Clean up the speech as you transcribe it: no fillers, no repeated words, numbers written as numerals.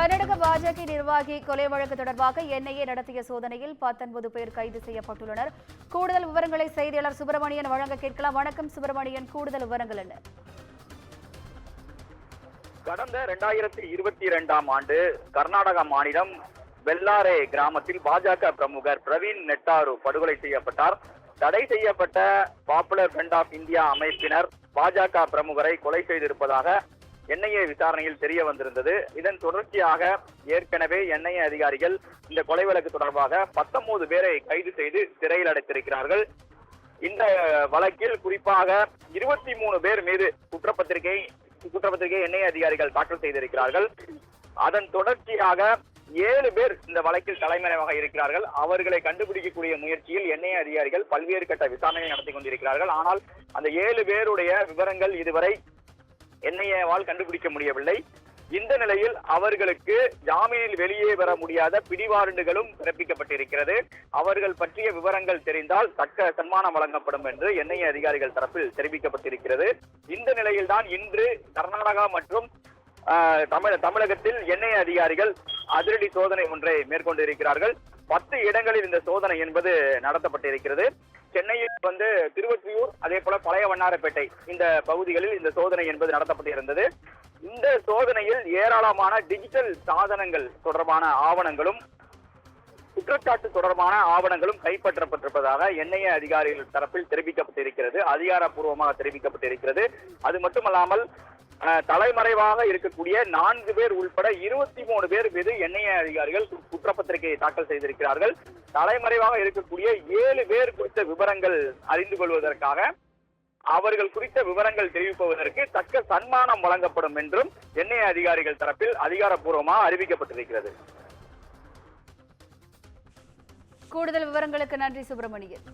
கர்நாடக பாஜக நிர்வாகி கொலை வழக்கு தொடர்பாக என்ஐஏ நடத்திய சோதனையில் 19 பேர் கைது செய்யப்பட்டுள்ளனர். கூடுதல் விவரங்களை செய்தியாளர் சுப்பிரமணியன் வழங்க கேட்கலாம். வணக்கம் சுப்பிரமணியன், கூடுதல் விவரங்கள் என்ன? கடந்த 2022ஆம் ஆண்டு கர்நாடக மாநிலம் பெல்லாரே கிராமத்தில் பாஜக பிரமுகர் பிரவீன் நெட்டாரு படுகொலை செய்யப்பட்டார். தடை செய்யப்பட்ட பாப்புலர் ஃப்ரண்ட் ஆஃப் இந்தியா அமைப்பினர் பாஜக பிரமுகரை கொலை செய்திருப்பதாக என்ஐஏ விசாரணையில் தெரிய வந்திருந்தது. இதன் தொடர்ச்சியாக ஏற்கனவே என்ஐஏ அதிகாரிகள் இந்த கொலை வழக்கு தொடர்பாக 19 பேரை கைது செய்து சிறையில் அடைத்திருக்கிறார்கள். இந்த வழக்கில் குறிப்பாக 23 பேர் மீது குற்றப்பத்திரிகை என்ஐஏ அதிகாரிகள் தாக்கல் செய்திருக்கிறார்கள். அதன் தொடர்ச்சியாக 7 பேர் இந்த வழக்கில் தலைமறைவாக இருக்கிறார்கள். அவர்களை கண்டுபிடிக்கக்கூடிய முயற்சியில் என்ஐஏ அதிகாரிகள் பல்வேறு கட்ட விசாரணை நடத்தி கொண்டிருக்கிறார்கள். ஆனால் அந்த 7 பேருடைய விவரங்கள் இதுவரை என்ஐஏவால் கண்டுபிடிக்க முடியவில்லை. இந்த நிலையில் அவர்களுக்கு ஜாமீனில் வெளியே வர முடியாத பிடிவாரண்டுகளும் பிறப்பிக்கப்பட்டிருக்கிறது. அவர்கள் பற்றிய விவரங்கள் தெரிந்தால் தக்க சன்மானம் வழங்கப்படும் என்று என்ஐஏ அதிகாரிகள் தரப்பில் தெரிவிக்கப்பட்டிருக்கிறது. இந்த நிலையில்தான் இன்று கர்நாடகா மற்றும் தமிழகத்தில் என்ஐஏ அதிகாரிகள் அதிரடி சோதனை ஒன்றை மேற்கொண்டிருக்கிறார்கள். 10 இடங்களில் இந்த சோதனை என்பது நடத்தப்பட்டிருக்கிறது. சென்னையில் திருவொற்றியூர், அதே போல பழைய வண்ணாரப்பேட்டை இந்த பகுதிகளில் இந்த சோதனை என்பது நடத்தப்பட்டிருந்தது. இந்த சோதனையில் ஏராளமான டிஜிட்டல் சாதனங்கள் தொடர்பான ஆவணங்களும் குற்றச்சாட்டு தொடர்பான ஆவணங்களும் கைப்பற்றப்பட்டிருப்பதாக என்ஐஏ அதிகாரிகள் தரப்பில் தெரிவிக்கப்பட்டிருக்கிறது, அதிகாரப்பூர்வமாக தெரிவிக்கப்பட்டிருக்கிறது. அது மட்டுமல்லாமல் தலைமறைவாக இருக்கக்கூடிய 4 பேர் உள்பட 23 பேர் மீது என்ஐஏ அதிகாரிகள் குற்றப்பத்திரிகையை தாக்கல் செய்திருக்கிறார்கள். தலைமறைவாக இருக்கக்கூடிய 7 பேர் குறித்த விவரங்கள் அறிந்து கொள்வதற்காக அவர்கள் குறித்த விவரங்கள் தெரிவிப்பதற்கு தக்க சன்மானம் வழங்கப்படும் என்றும் என்ஐஏ அதிகாரிகள் தரப்பில் அதிகாரப்பூர்வமாக அறிவிக்கப்பட்டிருக்கிறது. கூடுதல் விவரங்களுக்கு நன்றி சுப்பிரமணியன்.